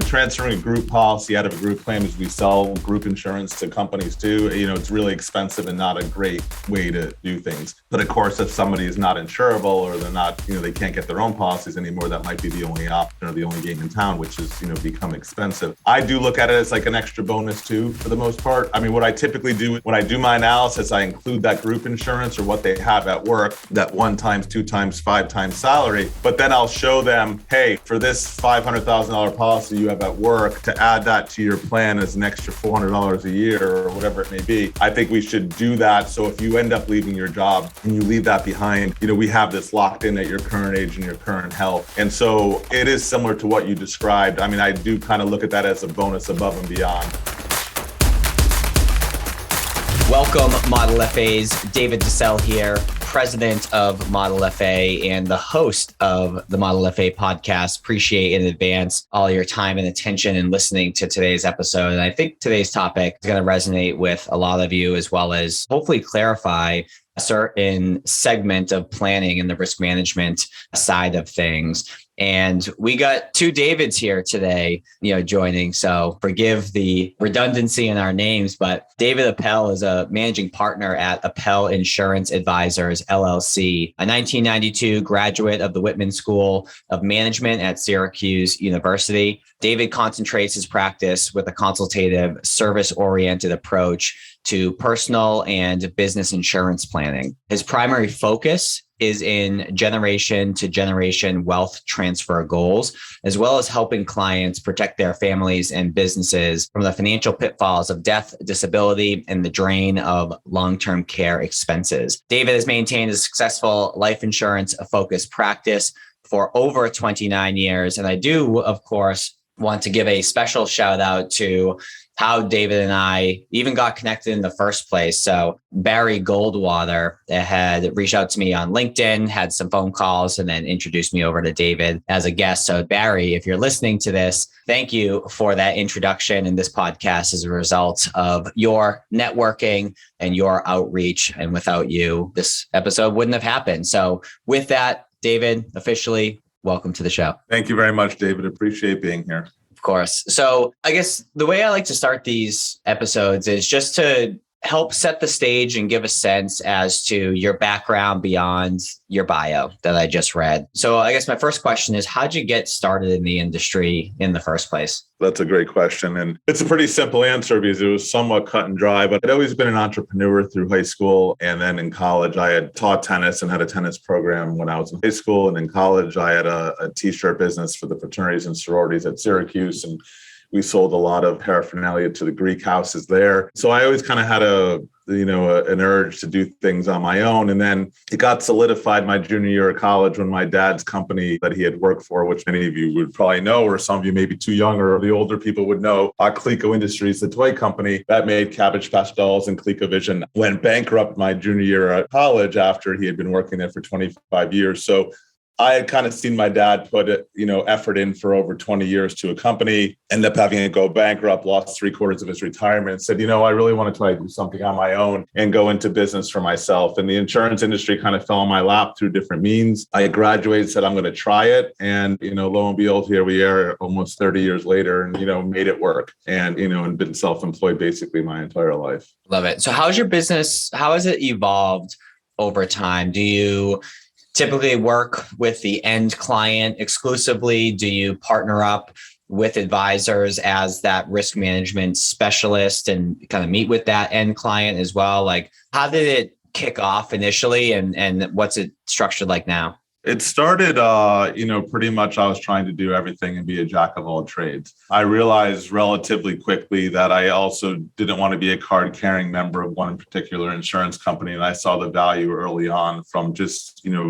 transferring a group policy out of a group claim as we sell group insurance to companies too. It's really expensive and not a great way to do things. But of course, if somebody is not insurable or they're not, they can't get their own policies anymore, that might be the only option or the only game in town, which is, become expensive. I do look at it as like an extra bonus too, for the most part. I mean, what I typically do when I do my analysis, I include that group insurance or what they have at work, that 1 times, 2 times, 5 times salary. But then I'll show them, hey, for this $500,000 policy you have at work, to add that to your plan as an extra $400 a year or whatever it may be. I think we should do that. So if you end up leaving your job and you leave that behind, we have this locked in at your current age and your current health. And so it is similar to what you described. I mean, I do kind of look at that as a bonus above and beyond. Welcome, Model FAs. David DeSell here, President of Model FA and the host of the Model FA podcast. Appreciate in advance all your time and attention and listening to today's episode. And I think today's topic is going to resonate with a lot of you, as well as hopefully clarify a certain segment of planning and the risk management side of things. And we got 2 Davids here today, joining. So forgive the redundancy in our names, but David Appel is a managing partner at Appel Insurance Advisors, LLC, a 1992 graduate of the Whitman School of Management at Syracuse University. David concentrates his practice with a consultative, service-oriented approach to personal and business insurance planning. His primary focus is in generation to generation wealth transfer goals, as well as helping clients protect their families and businesses from the financial pitfalls of death, disability, and the drain of long-term care expenses. David has maintained a successful life insurance focused practice for over 29 years. And I do, of course, want to give a special shout out to how David and I even got connected in the first place. So Barry Goldwater had reached out to me on LinkedIn, had some phone calls, and then introduced me over to David as a guest. So Barry, if you're listening to this, thank you for that introduction. And this podcast is a result of your networking and your outreach. And without you, this episode wouldn't have happened. So with that, David, officially, welcome to the show. Thank you very much, David. Appreciate being here. Of course. So I guess the way I like to start these episodes is just to help set the stage and give a sense as to your background beyond your bio that I just read. So I guess my first question is, how'd you get started in the industry in the first place? That's a great question. And it's a pretty simple answer because it was somewhat cut and dry, but I'd always been an entrepreneur through high school. And then in college, I had taught tennis and had a tennis program when I was in high school. And in college, I had a t-shirt business for the fraternities and sororities at Syracuse. And we sold a lot of paraphernalia to the Greek houses there. So I always kind of had an urge to do things on my own. And then it got solidified my junior year of college when my dad's company that he had worked for, which many of you would probably know, or some of you may be too young, or the older people would know, Clico Industries, the toy company that made Cabbage Patch dolls and ColecoVision, went bankrupt my junior year of college after he had been working there for 25 years. So I had kind of seen my dad put effort in for over 20 years to a company, ended up having it go bankrupt, lost 3/4 of his retirement, and said, I really want to try to do something on my own and go into business for myself. And the insurance industry kind of fell on my lap through different means. I graduated, said, I'm going to try it. And, lo and behold, here we are almost 30 years later and, made it work and, and been self-employed basically my entire life. Love it. So how's your business? How has it evolved over time? Do you typically work with the end client exclusively? Do you partner up with advisors as that risk management specialist and kind of meet with that end client as well? Like, how did it kick off initially and what's it structured like now? It started, pretty much I was trying to do everything and be a jack of all trades. I realized relatively quickly that I also didn't want to be a card-carrying member of one particular insurance company. And I saw the value early on from just,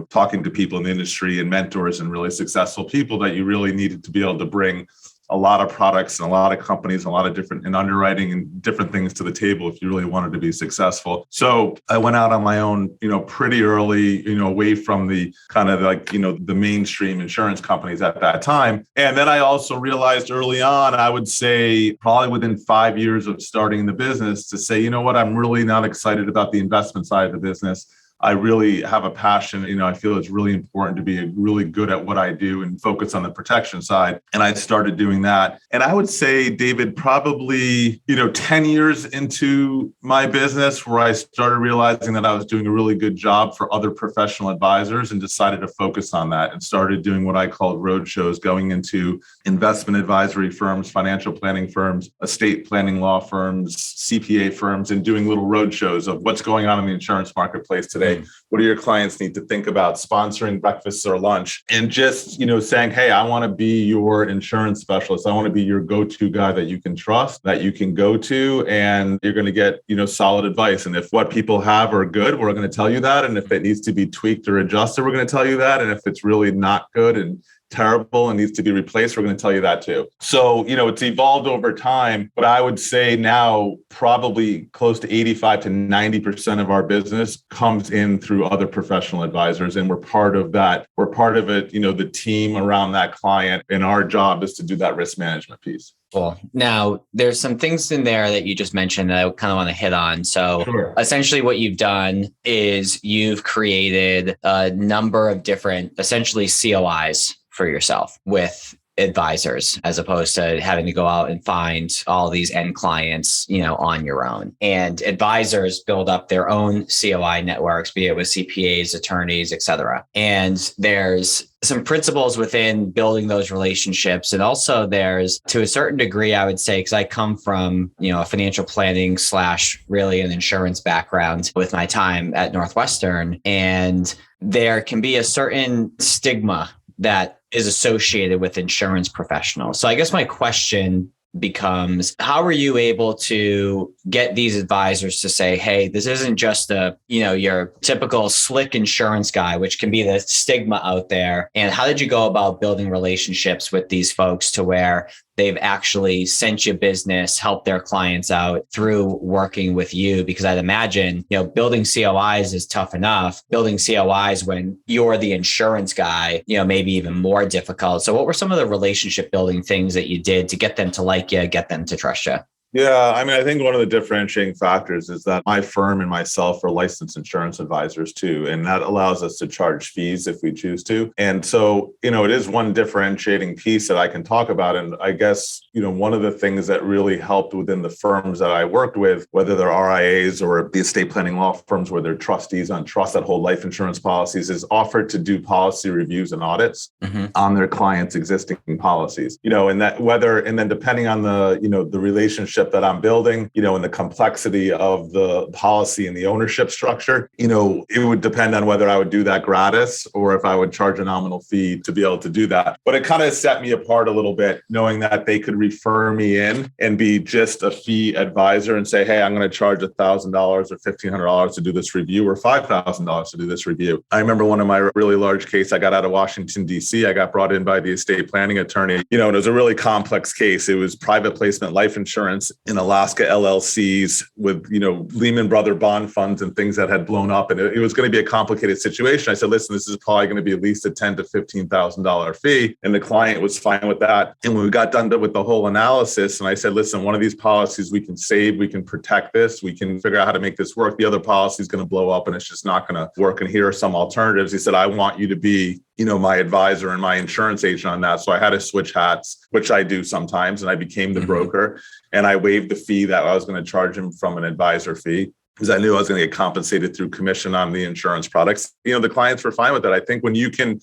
talking to people in the industry and mentors and really successful people that you really needed to be able to bring a lot of products and a lot of companies, a lot of different and underwriting and different things to the table if you really wanted to be successful. So I went out on my own, pretty early, away from the kind of like, the mainstream insurance companies at that time. And then I also realized early on, I would say probably within 5 years of starting the business to say, I'm really not excited about the investment side of the business. I really have a passion. I feel it's really important to be really good at what I do and focus on the protection side. And I started doing that. And I would say, David, probably, 10 years into my business where I started realizing that I was doing a really good job for other professional advisors and decided to focus on that and started doing what I called road shows, going into investment advisory firms, financial planning firms, estate planning law firms, CPA firms, and doing little road shows of what's going on in the insurance marketplace today. What do your clients need to think about? Sponsoring breakfast or lunch, and just, saying, hey, I want to be your insurance specialist. I want to be your go-to guy that you can trust, that you can go to, and you're going to get, solid advice. And if what people have are good, we're going to tell you that. And if it needs to be tweaked or adjusted, we're going to tell you that. And if it's really not good and terrible and needs to be replaced, we're going to tell you that too. So, it's evolved over time, but I would say now probably close to 85 to 90% of our business comes in through other professional advisors. And we're part of that. We're part of it, the team around that client. And our job is to do that risk management piece. Cool. Now, there's some things in there that you just mentioned that I kind of want to hit on. So Essentially what you've done is you've created a number of different, essentially COIs for yourself with advisors, as opposed to having to go out and find all these end clients, on your own. And advisors build up their own COI networks, be it with CPAs, attorneys, et cetera. And there's some principles within building those relationships. And also there's, to a certain degree, I would say, because I come from, a financial planning / really an insurance background with my time at Northwestern. And there can be a certain stigma that is associated with insurance professionals. So I guess my question becomes, how are you able to get these advisors to say, hey, this isn't just your typical slick insurance guy, which can be the stigma out there. And how did you go about building relationships with these folks to where they've actually sent you business, helped their clients out through working with you? Because I'd imagine, building COIs is tough enough. Building COIs when you're the insurance guy, maybe even more difficult. So what were some of the relationship building things that you did to get them to like you, get them to trust you? Yeah, I think one of the differentiating factors is that my firm and myself are licensed insurance advisors too, and that allows us to charge fees if we choose to. And so, it is one differentiating piece that I can talk about. And I guess, one of the things that really helped within the firms that I worked with, whether they're RIAs or the estate planning law firms where they're trustees on trusts that hold life insurance policies, is offered to do policy reviews and audits on their clients' existing policies, and then depending on the relationship that I'm building, and the complexity of the policy and the ownership structure, it would depend on whether I would do that gratis or if I would charge a nominal fee to be able to do that. But it kind of set me apart a little bit, knowing that they could refer me in and be just a fee advisor and say, hey, I'm going to charge $1,000 or $1,500 to do this review or $5,000 to do this review. I remember one of my really large case I got out of Washington, D.C. I got brought in by the estate planning attorney, and it was a really complex case. It was private placement life insurance in Alaska LLCs with, Lehman Brothers bond funds and things that had blown up. And it was going to be a complicated situation. I said, listen, this is probably going to be at least a $10,000 to $15,000 fee. And the client was fine with that. And when we got done with the whole analysis, and I said, listen, one of these policies we can save, we can protect this, we can figure out how to make this work. The other policy is going to blow up and it's just not going to work. And here are some alternatives. He said, I want you to be my advisor and my insurance agent on that. So I had to switch hats, which I do sometimes. And I became the broker, and I waived the fee that I was going to charge him from an advisor fee, because I knew I was going to get compensated through commission on the insurance products. The clients were fine with that. I think when you can,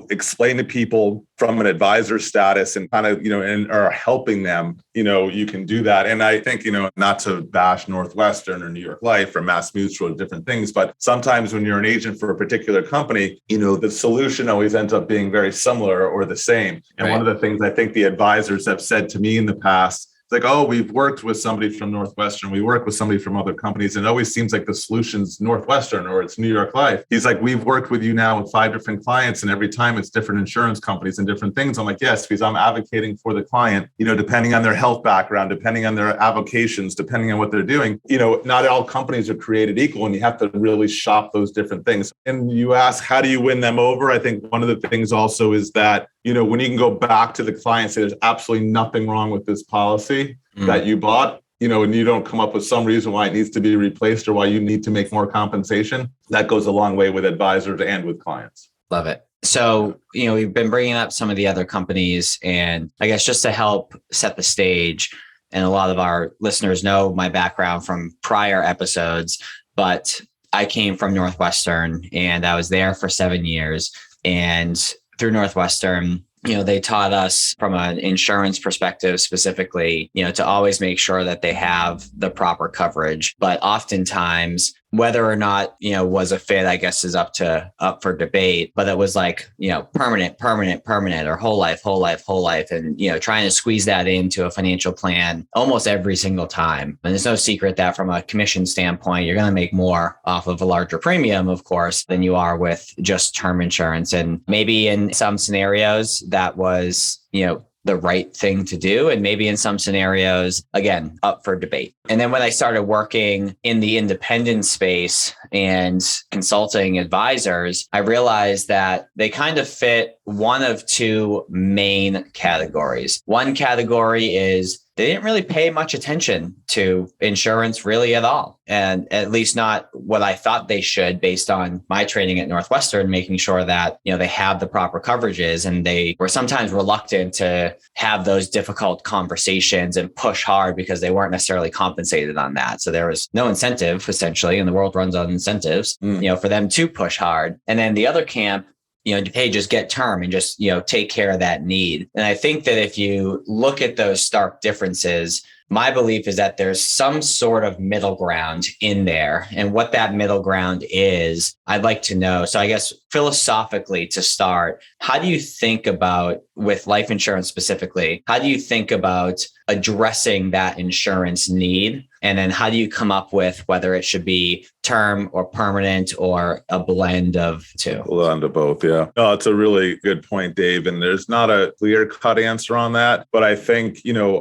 explain to people from an advisor status and kind of, and are helping them, you can do that. And I think, not to bash Northwestern or New York Life or Mass Mutual or different things, but sometimes when you're an agent for a particular company, the solution always ends up being very similar or the same. And One of the things I think the advisors have said to me in the past, it's like, oh, we've worked with somebody from Northwestern. We work with somebody from other companies. And it always seems like the solution's Northwestern or it's New York Life. He's like, we've worked with you now with 5 different clients. And every time it's different insurance companies and different things. I'm like, yes, because I'm advocating for the client, depending on their health background, depending on their avocations, depending on what they're doing. Not all companies are created equal, and you have to really shop those different things. And you ask, how do you win them over? I think one of the things also is that, when you can go back to the client and say, there's absolutely nothing wrong with this policy that you bought, and you don't come up with some reason why it needs to be replaced or why you need to make more compensation, that goes a long way with advisors and with clients. Love it. So, we've been bringing up some of the other companies, and I guess just to help set the stage, and a lot of our listeners know my background from prior episodes, but I came from Northwestern and I was there for 7 years. And through Northwestern, they taught us from an insurance perspective specifically, to always make sure that they have the proper coverage. But oftentimes, whether or not, was a fit, I guess, is up for debate. But it was like, permanent, or whole life. And, trying to squeeze that into a financial plan almost every single time. And there's no secret that from a commission standpoint, you're going to make more off of a larger premium, of course, than you are with just term insurance. And maybe in some scenarios that was, the right thing to do. And maybe in some scenarios, again, up for debate. And then when I started working in the independent space and consulting advisors, I realized that they kind of fit one of two main categories. One category is they didn't really pay much attention to insurance really at all. And at least not what I thought they should based on my training at Northwestern, making sure that, they have the proper coverages, and they were sometimes reluctant to have those difficult conversations and push hard because they weren't necessarily compensated on that. So there was no incentive essentially, and the world runs on incentives, for them to push hard. And then the other camp, hey, just get term and just, take care of that need. And I think that if you look at those stark differences, my belief is that there's some sort of middle ground in there. And what that middle ground is, I'd like to know. So I guess philosophically to start, how do you think about, with life insurance specifically, how do you think about addressing that insurance need? And then how do you come up with whether it should be term or permanent or a blend of two? A blend of both, yeah. No, it's a really good point, Dave. And there's not a clear-cut answer on that. But I think,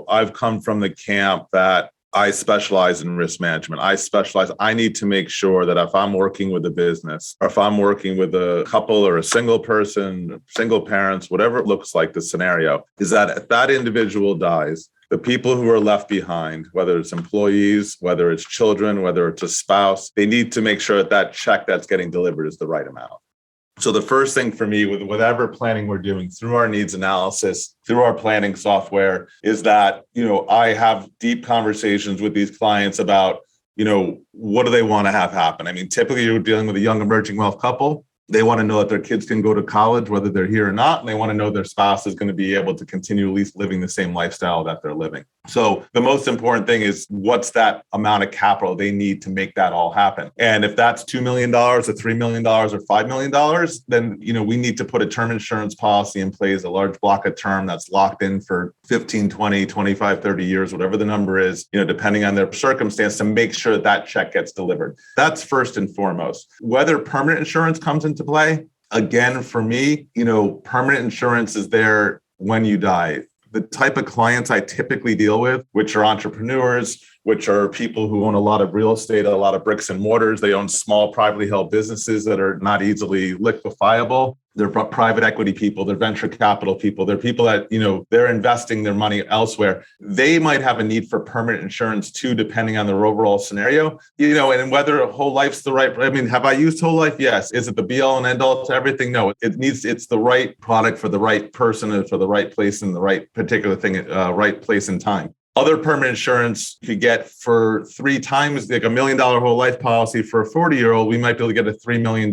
I've come from the camp that I specialize in risk management. I need to make sure that if I'm working with a business, or if I'm working with a couple or a single person, single parents, whatever it looks like, the scenario is that if that individual dies, the people who are left behind, whether it's employees, whether it's children, whether it's a spouse, they need to make sure that check that's getting delivered is the right amount. So the first thing for me with whatever planning we're doing through our needs analysis, through our planning software, is that, I have deep conversations with these clients about, what do they want to have happen? I mean, typically you're dealing with a young emerging wealth couple. They want to know that their kids can go to college, whether they're here or not. And they want to know their spouse is going to be able to continue at least living the same lifestyle that they're living. So the most important thing is what's that amount of capital they need to make that all happen. And if that's $2 million or $3 million or $5 million, then, we need to put a term insurance policy in place, a large block of term that's locked in for 15, 20, 25, 30 years, whatever the number is, depending on their circumstance, to make sure that check gets delivered. That's first and foremost. Whether permanent insurance comes into play, again, for me, permanent insurance is there when you die. The type of clients I typically deal with, which are entrepreneurs, which are people who own a lot of real estate, a lot of bricks and mortars. They own small privately held businesses that are not easily liquefiable. They're private equity people, they're venture capital people, they're people that, they're investing their money elsewhere. They might have a need for permanent insurance too, depending on their overall scenario, and whether whole life's the right. I mean, have I used whole life? Yes. Is it the be all and end all to everything? No, it's the right product for the right person and for the right place and the right particular thing at right place and time. Other permanent insurance you could get for 3 times, like $1 million whole life policy for a 40-year-old. We might be able to get a $3 million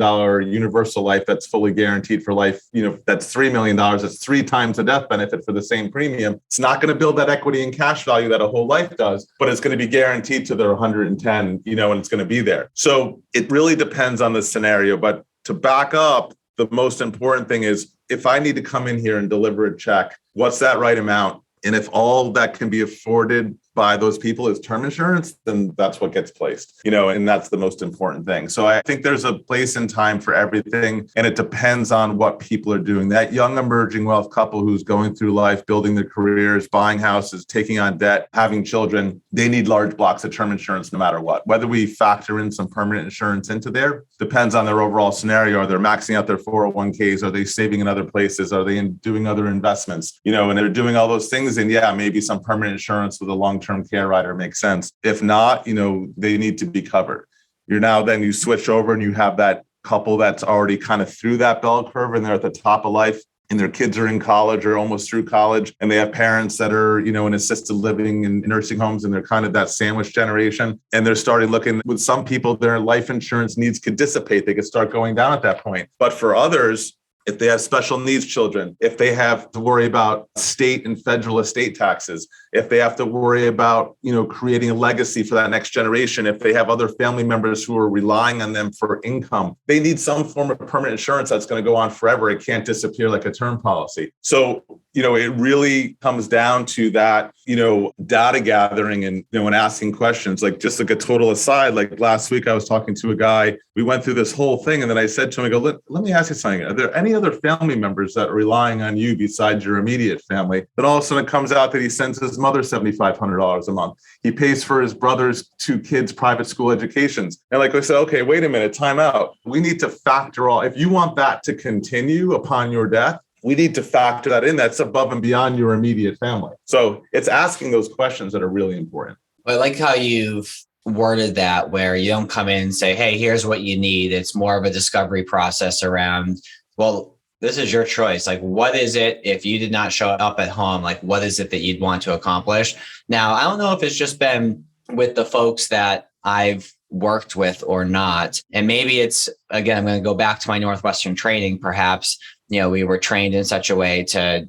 universal life that's fully guaranteed for life. That's $3 million. That's 3 times the death benefit for the same premium. It's not going to build that equity and cash value that a whole life does, but it's going to be guaranteed to their 110, and it's going to be there. So it really depends on the scenario. But to back up, the most important thing is if I need to come in here and deliver a check, what's that right amount? And if all that can be afforded by those people is term insurance, then that's what gets placed, and that's the most important thing. So I think there's a place and time for everything, and it depends on what people are doing. That young emerging wealth couple who's going through life, building their careers, buying houses, taking on debt, having children, they need large blocks of term insurance no matter what. Whether we factor in some permanent insurance into there depends on their overall scenario. Are they maxing out their 401ks? Are they saving in other places? Are they doing other investments? And they're doing all those things. And yeah, maybe some permanent insurance with a long-term long-term care rider makes sense. If not, they need to be covered. You switch over and you have that couple that's already kind of through that bell curve and they're at the top of life and their kids are in college or almost through college. And they have parents that are, in assisted living and nursing homes and they're kind of that sandwich generation. And they're starting looking with some people, their life insurance needs could dissipate. They could start going down at that point. But for others, if they have special needs children, if they have to worry about state and federal estate taxes, if they have to worry about, creating a legacy for that next generation, if they have other family members who are relying on them for income, they need some form of permanent insurance that's going to go on forever. It can't disappear like a term policy. So, it really comes down to that, data gathering and, and asking questions. Like just like a total aside, like last week I was talking to a guy, we went through this whole thing. And then I said to him, I go, let me ask you something. Are there any other family members that are relying on you besides your immediate family? Then all of a sudden it comes out that he sends his mother $7,500 a month. He pays for his brother's 2 kids' private school educations. And like I said, okay, wait a minute, time out. We need to factor all, if you want that to continue upon your death, we need to factor that in. That's above and beyond your immediate family. So it's asking those questions that are really important. I like how you've worded that, where you don't come in and say, hey, here's what you need. It's more of a discovery process around, well, this is your choice. Like, what is it if you did not show up at home? Like, what is it that you'd want to accomplish? Now, I don't know if it's just been with the folks that I've worked with or not. And maybe it's, again, I'm going to go back to my Northwestern training, perhaps. We were trained in such a way to,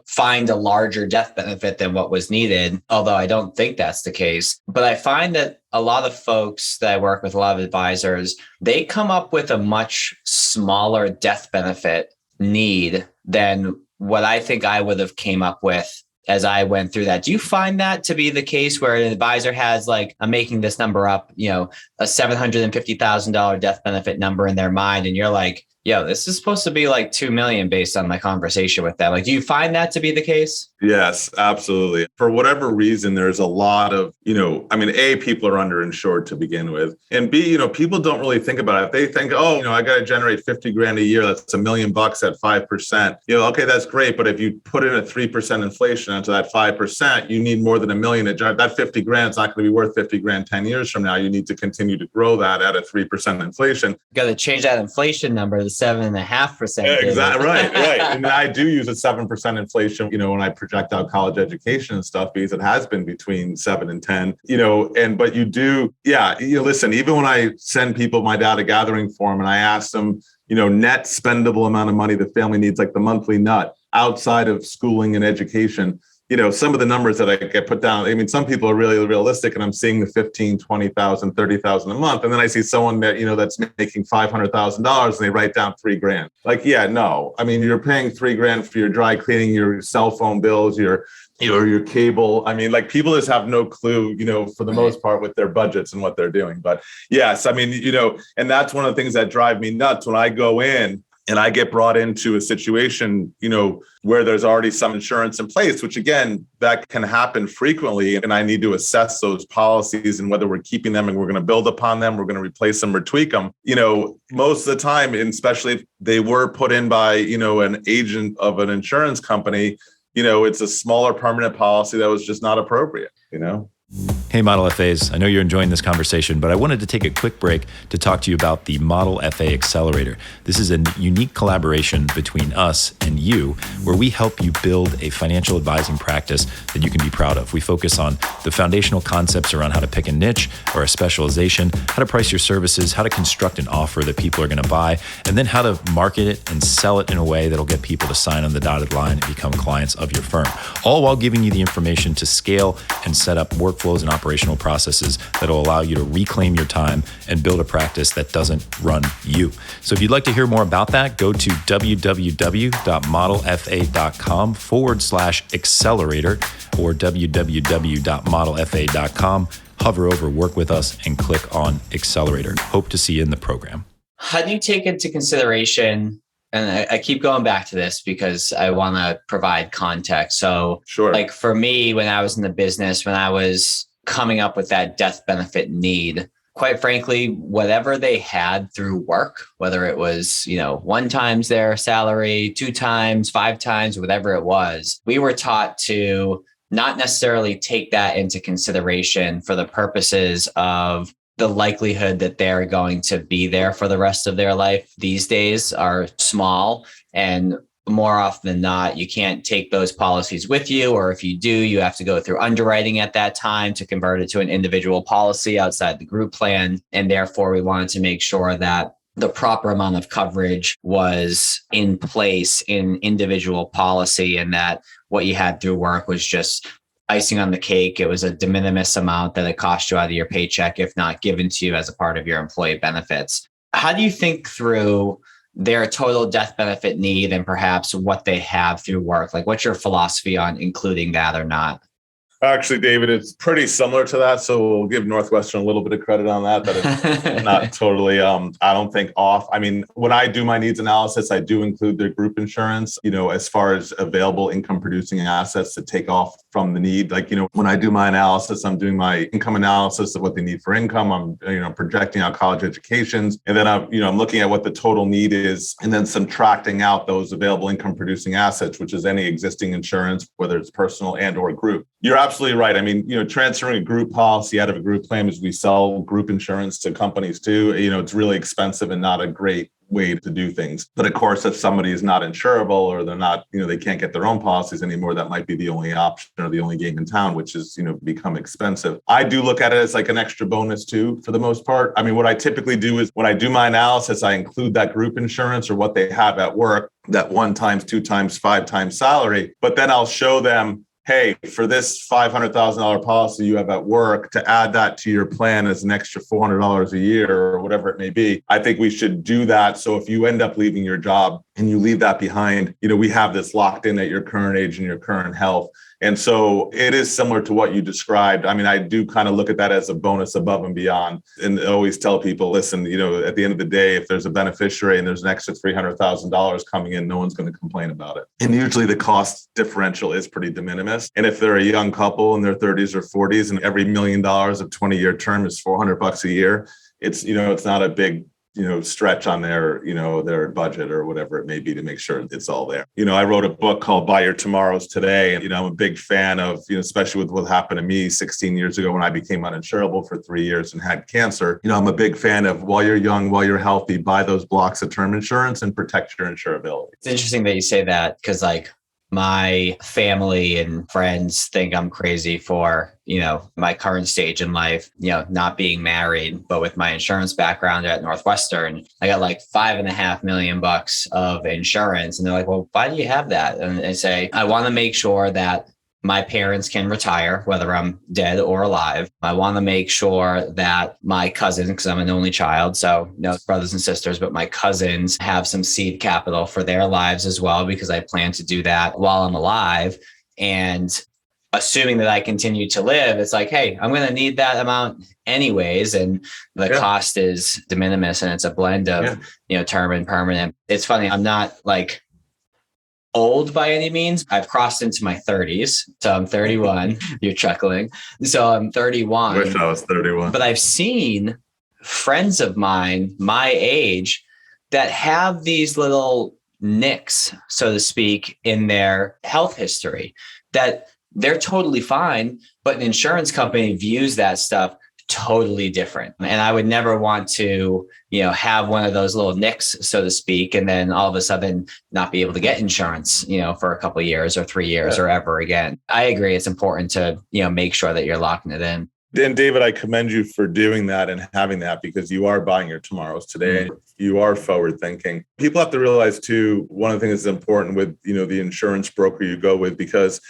find a larger death benefit than what was needed, although I don't think that's the case. But I find that a lot of folks that I work with, a lot of advisors, they come up with a much smaller death benefit need than what I think I would have came up with as I went through that. Do you find that to be the case where an advisor has, like, I'm making this number up, a $750,000 death benefit number in their mind, and you're like, yo, this is supposed to be like 2 million based on my conversation with them. Like, do you find that to be the case? Yes, absolutely. For whatever reason, there's a lot of, A, people are underinsured to begin with. And B, people don't really think about it. They think, I got to generate 50 grand a year. That's $1 million at 5%. Okay, that's great. But if you put in a 3% inflation onto that 5%, you need more than $1 million to generate. That 50 grand is not going to be worth 50 grand 10 years from now. You need to continue to grow that at a 3% inflation. Got to change that inflation number to 7.5%. Exactly. Right. And I do use a 7% inflation, when I project out college education and stuff, because it has been between 7 and 10, but you do. Yeah. Listen, even when I send people my data gathering form and I ask them, net spendable amount of money the family needs, like the monthly nut outside of schooling and education, some of the numbers that I get put down, some people are really realistic, and I'm seeing the 15, 20,000, 30,000 a month. And then I see someone that, that's making $500,000 and they write down $3,000. Like, yeah, no, you're paying $3,000 for your dry cleaning, your cell phone bills, your cable. People just have no clue, for the most part, with their budgets and what they're doing. But yes, and that's one of the things that drive me nuts when I go in and I get brought into a situation, where there's already some insurance in place, which again, that can happen frequently. And I need to assess those policies and whether we're keeping them and we're going to build upon them, we're going to replace them or tweak them. Most of the time, and especially if they were put in by, an agent of an insurance company, it's a smaller permanent policy that was just not appropriate, Hey, Model FAs, I know you're enjoying this conversation, but I wanted to take a quick break to talk to you about the Model FA Accelerator. This is a unique collaboration between us and you, where we help you build a financial advising practice that you can be proud of. We focus on the foundational concepts around how to pick a niche or a specialization, how to price your services, how to construct an offer that people are going to buy, and then how to market it and sell it in a way that'll get people to sign on the dotted line and become clients of your firm, all while giving you the information to scale and set up workflows and operational processes that will allow you to reclaim your time and build a practice that doesn't run you. So if you'd like to hear more about that, go to www.modelfa.com/accelerator or www.modelfa.com. Hover over Work With Us and click on Accelerator. Hope to see you in the program. How do you take into consideration, and I keep going back to this because I want to provide context. So sure. Like for me, when I was in the business, when I was coming up with that death benefit need, quite frankly, whatever they had through work, whether it was, 1 times their salary, 2 times, 5 times, whatever it was, we were taught to not necessarily take that into consideration for the purposes of the likelihood that they're going to be there for the rest of their life these days are small. And more often than not, you can't take those policies with you. Or if you do, you have to go through underwriting at that time to convert it to an individual policy outside the group plan. And therefore, we wanted to make sure that the proper amount of coverage was in place in individual policy, and that what you had through work was just icing on the cake. It was a de minimis amount that it cost you out of your paycheck, if not given to you as a part of your employee benefits. How do you think through their total death benefit need and perhaps what they have through work? Like, what's your philosophy on including that or not? Actually, David, it's pretty similar to that. So we'll give Northwestern a little bit of credit on that, but it's not totally, I don't think off. I mean, when I do my needs analysis, I do include their group insurance, as far as available income producing assets to take off from the need. Like, when I do my analysis, I'm doing my income analysis of what they need for income. I'm, projecting out college educations. And then I'm looking at what the total need is and then subtracting out those available income producing assets, which is any existing insurance, whether it's personal and or group. You're absolutely right. I mean, transferring a group policy out of a group plan, as we sell group insurance to companies too, it's really expensive and not a great way to do things. But of course, if somebody is not insurable or they're not, they can't get their own policies anymore, that might be the only option or the only game in town, which is, become expensive. I do look at it as like an extra bonus too, for the most part. I mean, what I typically do is when I do my analysis, I include that group insurance or what they have at work, that 1 times, 2 times, 5 times salary. But then I'll show them, hey, for this $500,000 policy you have at work, to add that to your plan as an extra $400 a year or whatever it may be, I think we should do that. So if you end up leaving your job and you leave that behind, we have this locked in at your current age and your current health. And so it is similar to what you described. I mean, I do kind of look at that as a bonus above and beyond, and always tell people, listen, at the end of the day, if there's a beneficiary and there's an extra $300,000 coming in, no one's going to complain about it. And usually the cost differential is pretty de minimis. And if they're a young couple in their 30s or 40s and every $1 million of 20-year term is $400 a year, it's, it's not a big stretch on their, their budget or whatever it may be to make sure it's all there. I wrote a book called Buy Your Tomorrows Today. And, I'm a big fan of, especially with what happened to me 16 years ago when I became uninsurable for 3 years and had cancer. I'm a big fan of, while you're young, while you're healthy, buy those blocks of term insurance and protect your insurability. It's interesting that you say that, because my family and friends think I'm crazy for, my current stage in life, not being married, but with my insurance background at Northwestern, I got like $5.5 million of insurance. And they're like, well, why do you have that? And I say, I want to make sure that my parents can retire, whether I'm dead or alive. I want to make sure that my cousins, because I'm an only child, so no brothers and sisters, but my cousins have some seed capital for their lives as well, because I plan to do that while I'm alive. And assuming that I continue to live, it's like, hey, I'm going to need that amount anyways. And the cost is de minimis, and it's a blend of, term and permanent. It's funny. I'm not like old by any means. I've crossed into my 30s. So I'm 31. You're chuckling. So I'm 31. I wish I was 31. But I've seen friends of mine, my age, that have these little nicks, so to speak, in their health history that they're totally fine, but an insurance company views that stuff totally different. And I would never want to, have one of those little nicks, so to speak, and then all of a sudden not be able to get insurance, for a couple of years or 3 years or ever again. I agree. It's important to, make sure that you're locking it in. And David, I commend you for doing that and having that, because you are buying your tomorrows today. Mm-hmm. You are forward thinking. People have to realize too, one of the things that's important with, the insurance broker you go with, because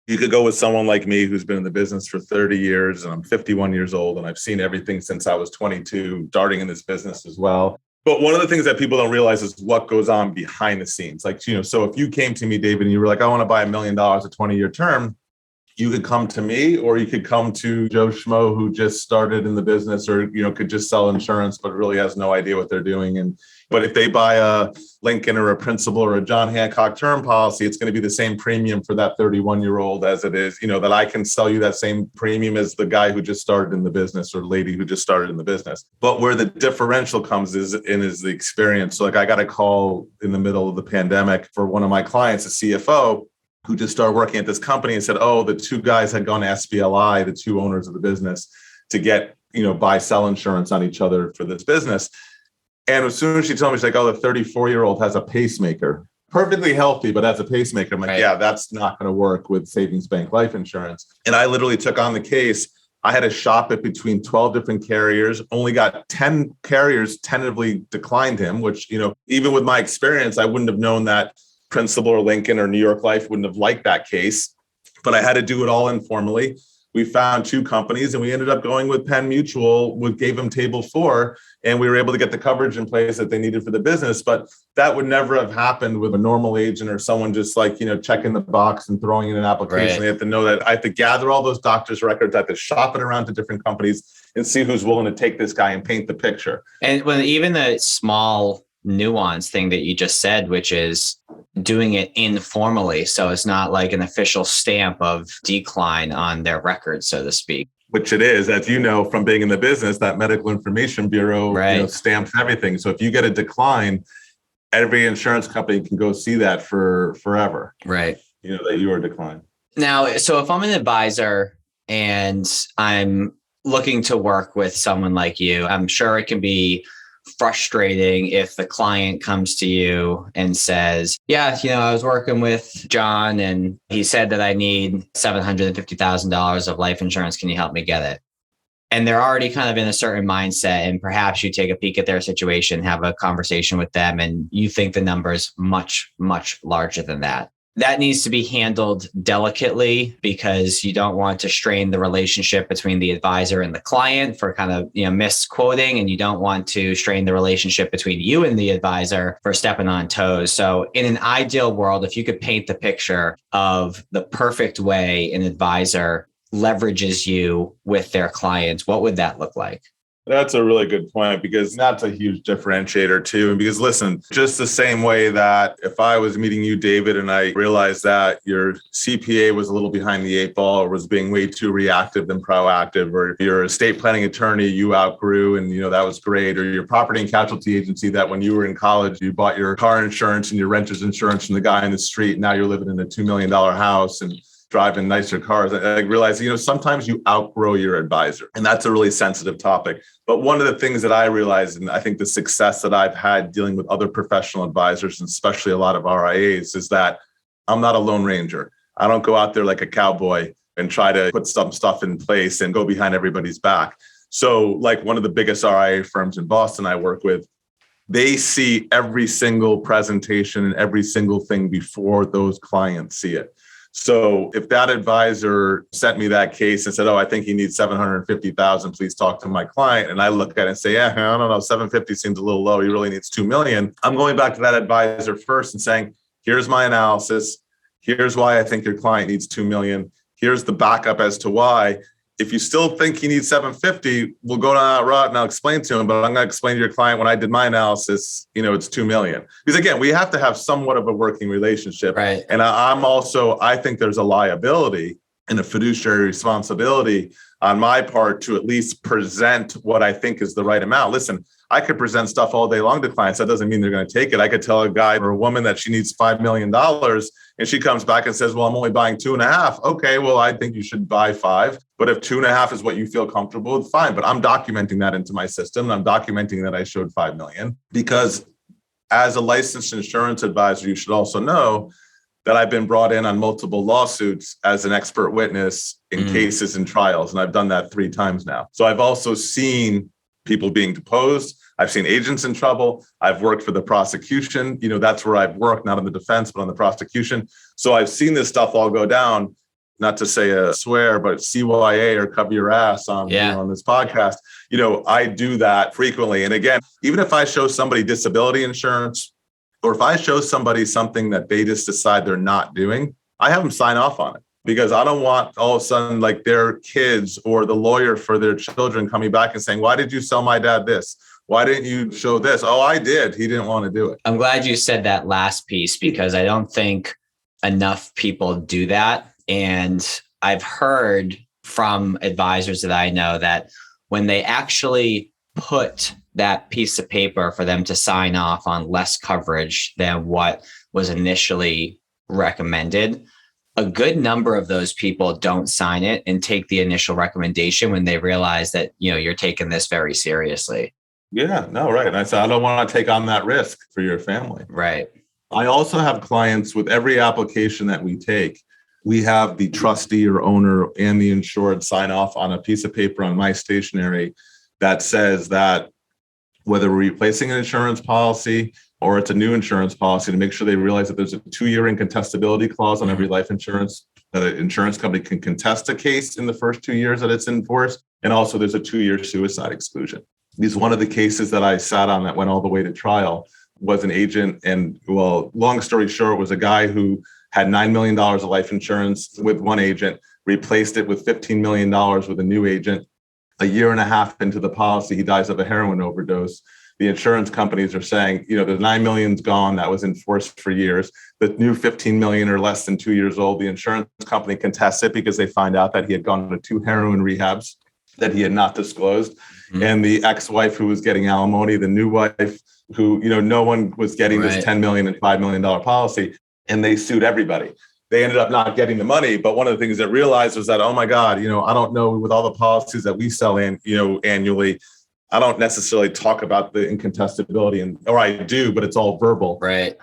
you could go with someone like me who's been in the business for 30 years and I'm 51 years old and I've seen everything since I was 22, starting in this business as well. But one of the things that people don't realize is what goes on behind the scenes. Like, so if you came to me, David, and you were like, I want to buy $1 million, a 20-year term, you could come to me, or you could come to Joe Schmo who just started in the business, or, could just sell insurance, but really has no idea what they're doing. But if they buy a Lincoln or a Principal or a John Hancock term policy, it's going to be the same premium for that 31-year-old as it is, that I can sell you that same premium as the guy who just started in the business or lady who just started in the business. But where the differential comes is the experience. So like I got a call in the middle of the pandemic for one of my clients, a CFO, who just started working at this company and said, oh, the two guys had gone to SBLI, the two owners of the business, to get, buy, sell insurance on each other for this business. And as soon as she told me, she's like, oh, the 34-year-old has a pacemaker, perfectly healthy, but has a pacemaker. I'm like, Right. Yeah, that's not going to work with savings bank life insurance. And I literally took on the case. I had to shop it between 12 different carriers, only got 10 carriers tentatively declined him, which, even with my experience, I wouldn't have known that Principal or Lincoln or New York Life wouldn't have liked that case, but I had to do it all informally. We found two companies and we ended up going with Penn Mutual, we gave them table 4, and we were able to get the coverage in place that they needed for the business. But that would never have happened with a normal agent or someone just checking the box and throwing in an application. Right. They have to know that I have to gather all those doctors' records, I have to shop it around to different companies and see who's willing to take this guy and paint the picture. And when even the small nuance thing that you just said, which is doing it informally. So it's not like an official stamp of decline on their record, so to speak. Which it is, as you know, from being in the business, that Medical Information Bureau Right. Stamps everything. So if you get a decline, every insurance company can go see that for forever. Right. That you are declined. Now, so if I'm an advisor and I'm looking to work with someone like you, I'm sure it can be frustrating if the client comes to you and says, yeah, I was working with John and he said that I need $750,000 of life insurance. Can you help me get it? And they're already kind of in a certain mindset. And perhaps you take a peek at their situation, have a conversation with them, and you think the number is much, much larger than that. That needs to be handled delicately because you don't want to strain the relationship between the advisor and the client for kind of, misquoting, and you don't want to strain the relationship between you and the advisor for stepping on toes. So in an ideal world, if you could paint the picture of the perfect way an advisor leverages you with their clients, what would that look like? That's a really good point because that's a huge differentiator too. And because listen, just the same way that if I was meeting you, David, and I realized that your CPA was a little behind the 8 ball or was being way too reactive than proactive, or if your estate planning attorney you outgrew and that was great, or your property and casualty agency that when you were in college, you bought your car insurance and your renter's insurance from the guy in the street. Now you're living in a $2 million house and driving nicer cars. I realize, sometimes you outgrow your advisor, and that's a really sensitive topic. But one of the things that I realized, and I think the success that I've had dealing with other professional advisors, and especially a lot of RIAs, is that I'm not a lone ranger. I don't go out there like a cowboy and try to put some stuff in place and go behind everybody's back. So like one of the biggest RIA firms in Boston I work with, they see every single presentation and every single thing before those clients see it. So if that advisor sent me that case and said, oh, I think he needs $750,000, please talk to my client. And I look at it and say, yeah, I don't know, 750 seems a little low. He really needs $2 million. I'm going back to that advisor first and saying, here's my analysis. Here's why I think your client needs $2 million. Here's the backup as to why. If you still think he needs 750, we'll go down that route and I'll explain to him, but I'm going to explain to your client when I did my analysis, it's 2 million. Because again, we have to have somewhat of a working relationship. Right. And I think there's a liability and a fiduciary responsibility on my part to at least present what I think is the right amount. Listen, I could present stuff all day long to clients. That doesn't mean they're going to take it. I could tell a guy or a woman that she needs $5 million and she comes back and says, well, I'm only buying 2.5. Okay, well, I think you should buy 5. But if 2.5 is what you feel comfortable with, fine. But I'm documenting that into my system. I'm documenting that I showed 5 million because as a licensed insurance advisor, you should also know that I've been brought in on multiple lawsuits as an expert witness in cases and trials. And I've done that 3 times now. So I've also seen people being deposed. I've seen agents in trouble. I've worked for the prosecution. That's where I've worked, not on the defense, but on the prosecution. So I've seen this stuff all go down, not to say a swear, but CYA or cover your ass on this podcast. I do that frequently. And again, even if I show somebody disability insurance, or if I show somebody something that they just decide they're not doing, I have them sign off on it. Because I don't want all of a sudden like their kids or the lawyer for their children coming back and saying, why did you sell my dad this? Why didn't you show this? Oh, I did. He didn't want to do it. I'm glad you said that last piece because I don't think enough people do that. And I've heard from advisors that I know that when they actually put that piece of paper for them to sign off on less coverage than what was initially recommended, a good number of those people don't sign it and take the initial recommendation when they realize that, you're taking this very seriously. Yeah, no, right. And I said, I don't want to take on that risk for your family. Right. I also have clients with every application that we take. We have the trustee or owner and the insured sign off on a piece of paper on my stationery that says that whether we're replacing an insurance policy or it's a new insurance policy, to make sure they realize that there's a 2-year incontestability clause on every life insurance, that an insurance company can contest a case in the first 2 years that it's in force. And also there's a 2-year suicide exclusion. This is one of the cases that I sat on that went all the way to trial, was an agent. And well, long story short, was a guy who had $9 million of life insurance with one agent, replaced it with $15 million with a new agent. A year and a half into the policy, he dies of a heroin overdose. The insurance companies are saying, the $9 million's gone. That was in force for years. The new $15 million or less than 2 years old, the insurance company contests it because they find out that he had gone to 2 heroin rehabs that he had not disclosed. Mm-hmm. And the ex-wife who was getting alimony, the new wife who, no one was getting this $10 million and $5 million policy, and they sued everybody. They ended up not getting the money. But one of the things that realized was that, oh my God, I don't know, with all the policies that we sell in, annually, I don't necessarily talk about the incontestability, or I do, but it's all verbal. Right.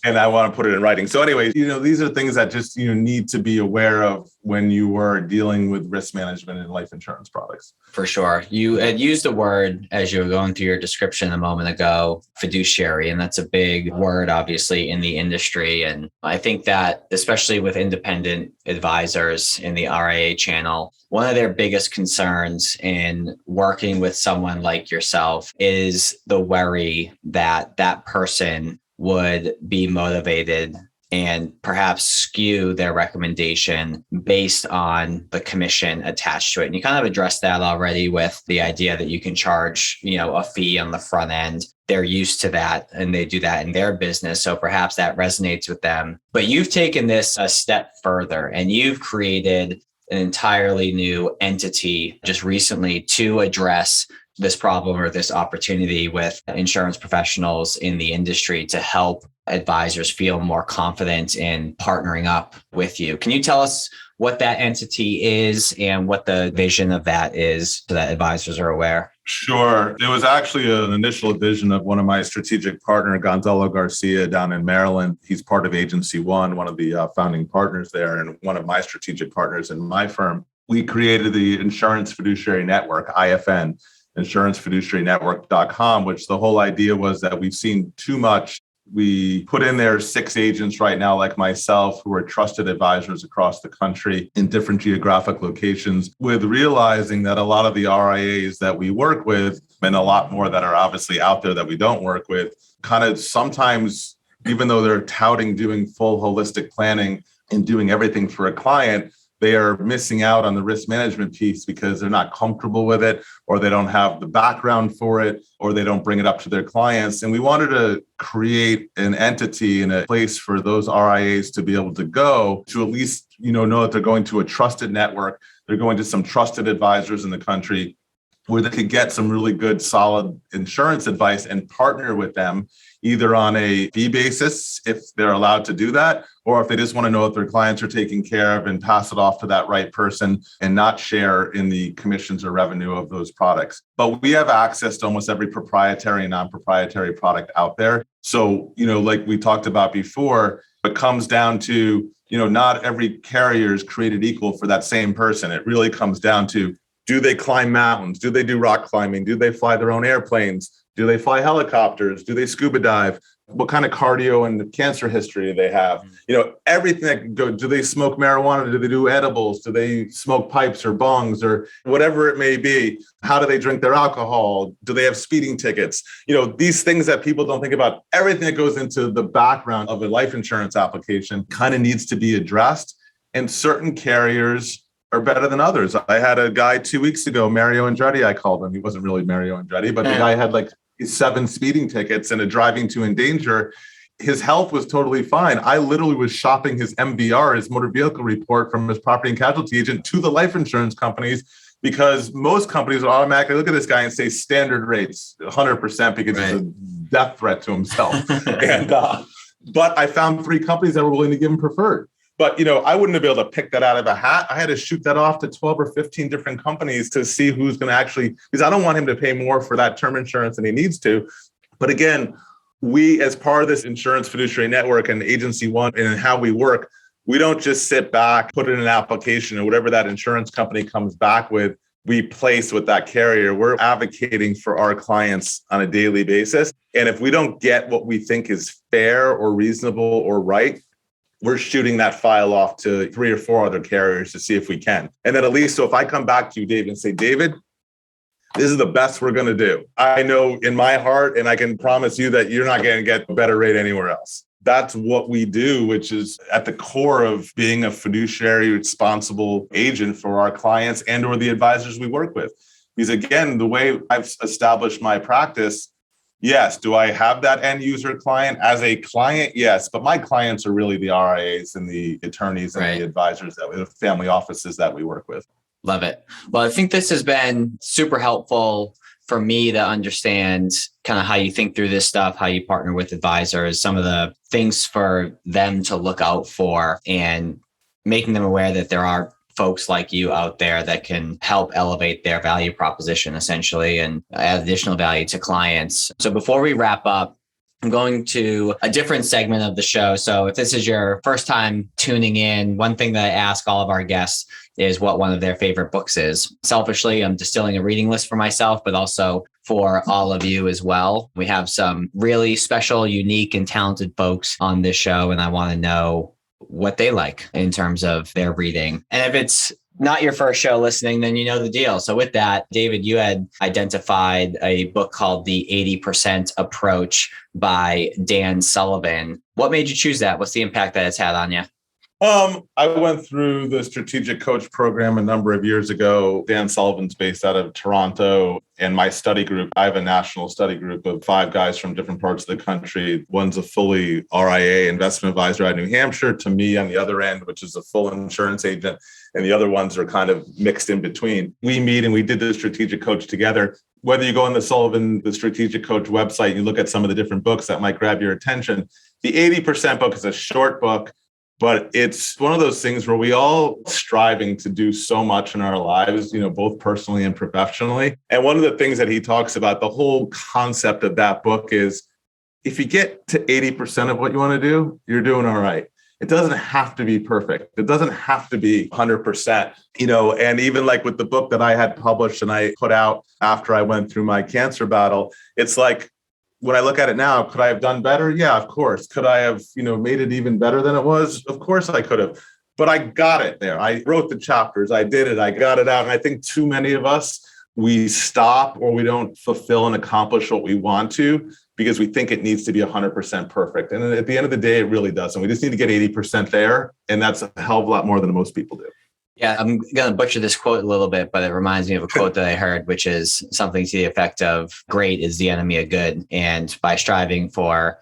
And I want to put it in writing. So anyway, these are things that just, need to be aware of when you are dealing with risk management and life insurance products. For sure. You had used a word as you were going through your description a moment ago, fiduciary, and that's a big word, obviously, in the industry. And I think that, especially with independent advisors in the RIA channel, one of their biggest concerns in working with someone like yourself is the worry that that person would be motivated and perhaps skew their recommendation based on the commission attached to it. And you kind of addressed that already with the idea that you can charge, a fee on the front end. They're used to that and they do that in their business. So perhaps that resonates with them. But you've taken this a step further and you've created an entirely new entity just recently to address this problem or this opportunity with insurance professionals in the industry to help advisors feel more confident in partnering up with you. Can you tell us what that entity is and what the vision of that is so that advisors are aware? Sure. It was actually an initial vision of one of my strategic partner, Gonzalo Garcia, down in Maryland. He's part of Agency One, one of the founding partners there, and one of my strategic partners in my firm. We created the Insurance Fiduciary Network, IFN, InsuranceFiduciaryNetwork.com, which the whole idea was that we've seen too much. We put in there 6 agents right now, like myself, who are trusted advisors across the country in different geographic locations, with realizing that a lot of the RIAs that we work with, and a lot more that are obviously out there that we don't work with, kind of sometimes, even though they're touting doing full holistic planning and doing everything for a client, they are missing out on the risk management piece because they're not comfortable with it, or they don't have the background for it, or they don't bring it up to their clients. And we wanted to create an entity and a place for those RIAs to be able to go to at least, know that they're going to a trusted network. They're going to some trusted advisors in the country where they could get some really good, solid insurance advice and partner with them, either on a fee basis, if they're allowed to do that, or if they just want to know if their clients are taken care of and pass it off to that right person and not share in the commissions or revenue of those products. But we have access to almost every proprietary and non-proprietary product out there. So, like we talked about before, it comes down to, not every carrier is created equal for that same person. It really comes down to, do they climb mountains? Do they do rock climbing? Do they fly their own airplanes? Do they fly helicopters? Do they scuba dive? What kind of cardio and cancer history do they have? Everything that can go. Do they smoke marijuana? Do they do edibles? Do they smoke pipes or bongs or whatever it may be? How do they drink their alcohol? Do they have speeding tickets? These things that people don't think about, everything that goes into the background of a life insurance application kind of needs to be addressed. And certain carriers are better than others. I had a guy 2 weeks ago, Mario Andretti, I called him. He wasn't really Mario Andretti, but the guy had like 7 speeding tickets and a driving to endanger. His health was totally fine. I literally was shopping his MVR, his motor vehicle report from his property and casualty agent to the life insurance companies, because most companies will automatically look at this guy and say standard rates, 100%, because He's a death threat to himself. But I found 3 companies that were willing to give him preferred. But, I wouldn't have been able to pick that out of a hat. I had to shoot that off to 12 or 15 different companies to see who's going to actually, because I don't want him to pay more for that term insurance than he needs to. But again, we, as part of this Insurance Fiduciary Network and Agency One and how we work, we don't just sit back, put in an application, or whatever that insurance company comes back with, we place with that carrier. We're advocating for our clients on a daily basis. And if we don't get what we think is fair or reasonable or right, we're shooting that file off to 3 or 4 other carriers to see if we can. And then at least, so if I come back to you, David, and say, David, this is the best we're going to do. I know in my heart, and I can promise you that you're not going to get a better rate anywhere else. That's what we do, which is at the core of being a fiduciary responsible agent for our clients and or the advisors we work with. Because again, the way I've established my practice, yes, do I have that end user client? As a client, yes, but my clients are really the RIAs and the attorneys and the advisors, the family offices that we work with. Love it. Well, I think this has been super helpful for me to understand kind of how you think through this stuff, how you partner with advisors, some of the things for them to look out for, and making them aware that there are folks like you out there that can help elevate their value proposition essentially and add additional value to clients. So before we wrap up, I'm going to a different segment of the show. So if this is your first time tuning in, one thing that I ask all of our guests is what one of their favorite books is. Selfishly, I'm distilling a reading list for myself, but also for all of you as well. We have some really special, unique, and talented folks on this show, and I want to know what they like in terms of their reading. And if it's not your first show listening, then you know the deal. So with that, David, you had identified a book called The 80% Approach by Dan Sullivan. What made you choose that? What's the impact that it's had on you? I went through the strategic coach program a number of years ago. Dan Sullivan's based out of Toronto, and my study group, I have a national study group of 5 guys from different parts of the country. One's a fully RIA investment advisor out of New Hampshire, to me on the other end, which is a full insurance agent. And the other ones are kind of mixed in between. We meet and we did the strategic coach together. Whether you go on the strategic coach website, you look at some of the different books that might grab your attention. The 80% book is a short book, but it's one of those things where we all striving to do so much in our lives, both personally and professionally. And one of the things that he talks about, the whole concept of that book is if you get to 80% of what you want to do, you're doing all right. It doesn't have to be perfect. It doesn't have to be 100%, and even like with the book that I had published and I put out after I went through my cancer battle, it's like, when I look at it now, could I have done better? Yeah, of course. Could I have, made it even better than it was? Of course I could have. But I got it there. I wrote the chapters. I did it. I got it out. And I think too many of us, we stop or we don't fulfill and accomplish what we want to because we think it needs to be 100% perfect. And at the end of the day, it really doesn't. We just need to get 80% there. And that's a hell of a lot more than most people do. Yeah, I'm going to butcher this quote a little bit, but it reminds me of a quote that I heard, which is something to the effect of great is the enemy of good. And by striving for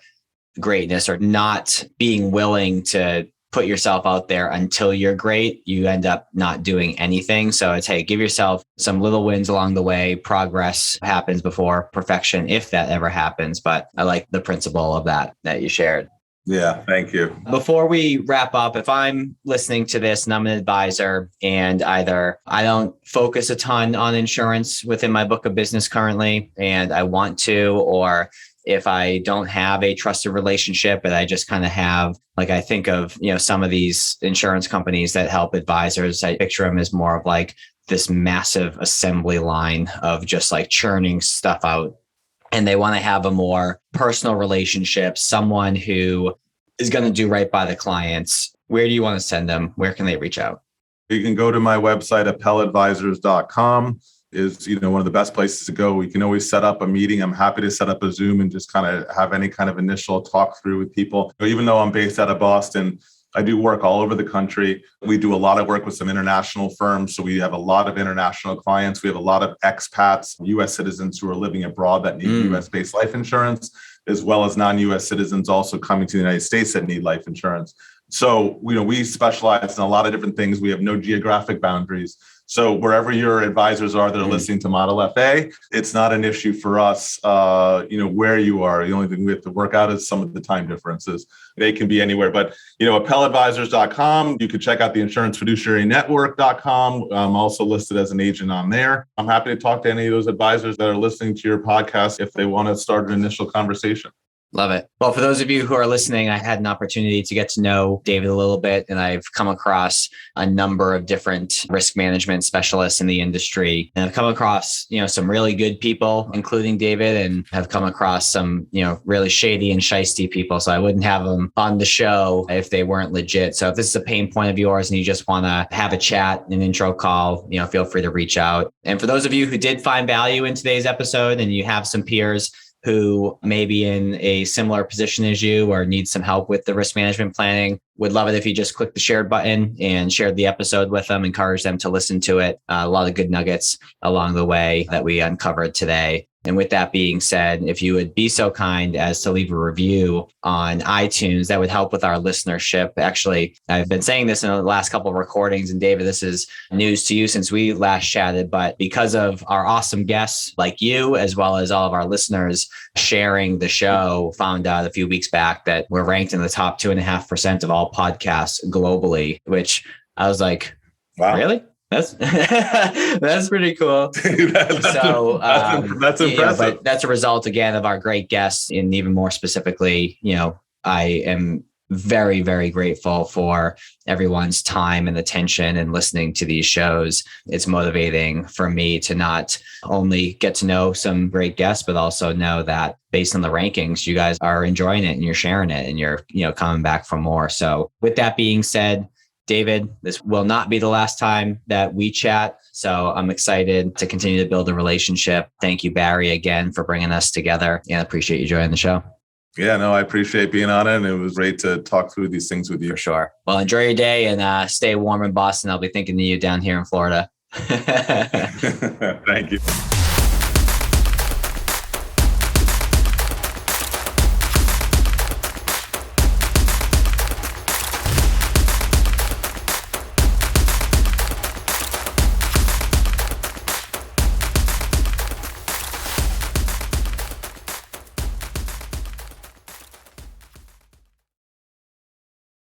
greatness or not being willing to put yourself out there until you're great, you end up not doing anything. So it's, hey, give yourself some little wins along the way. Progress happens before perfection, if that ever happens. But I like the principle of that you shared. Yeah, thank you. Before we wrap up, if I'm listening to this and I'm an advisor and either I don't focus a ton on insurance within my book of business currently and I want to, or if I don't have a trusted relationship and I just kind of have, like I think of, some of these insurance companies that help advisors, I picture them as more of like this massive assembly line of just like churning stuff out. And they want to have a more personal relationship, someone who is going to do right by the clients. Where do you want to send them? Where can they reach out? You can go to my website, appeladvisors.com is, one of the best places to go. We can always set up a meeting. I'm happy to set up a Zoom and just kind of have any kind of initial talk through with people. Even though I'm based out of Boston, I do work all over the country. We do a lot of work with some international firms. So we have a lot of international clients. We have a lot of expats, U.S. citizens who are living abroad that need U.S.-based life insurance, as well as non-U.S. citizens also coming to the United States that need life insurance. So, we specialize in a lot of different things. We have no geographic boundaries. So wherever your advisors are that are listening to Model FA, it's not an issue for us, where you are. The only thing we have to work out is some of the time differences. They can be anywhere, but, AppelAdvisors.com. You can check out the Insurance Fiduciary Network.com. I'm also listed as an agent on there. I'm happy to talk to any of those advisors that are listening to your podcast if they want to start an initial conversation. Love it. Well, for those of you who are listening, I had an opportunity to get to know David a little bit, and I've come across a number of different risk management specialists in the industry. And I've come across, some really good people, including David, and have come across some, really shady and shisty people. So I wouldn't have them on the show if they weren't legit. So if this is a pain point of yours and you just want to have a chat, an intro call, feel free to reach out. And for those of you who did find value in today's episode and you have some peers who may be in a similar position as you or need some help with the risk management planning, would love it if you just click the share button and shared the episode with them, encourage them to listen to it. A lot of good nuggets along the way that we uncovered today. And with that being said, if you would be so kind as to leave a review on iTunes, that would help with our listenership. Actually, I've been saying this in the last couple of recordings, and David, this is news to you since we last chatted, but because of our awesome guests like you, as well as all of our listeners sharing the show, found out a few weeks back that we're ranked in the top 2.5% of all podcasts globally, which I was like, wow, really? That's pretty cool. That's impressive. But that's a result, again, of our great guests. And even more specifically, I am very, very grateful for everyone's time and attention and listening to these shows. It's motivating for me to not only get to know some great guests, but also know that based on the rankings, you guys are enjoying it and you're sharing it and you're, coming back for more. So with that being said, David, this will not be the last time that we chat. So I'm excited to continue to build a relationship. Thank you, Barry, again, for bringing us together, and I appreciate you joining the show. Yeah, no, I appreciate being on it. And it was great to talk through these things with you. For sure. Well, enjoy your day and stay warm in Boston. I'll be thinking of you down here in Florida. Thank you.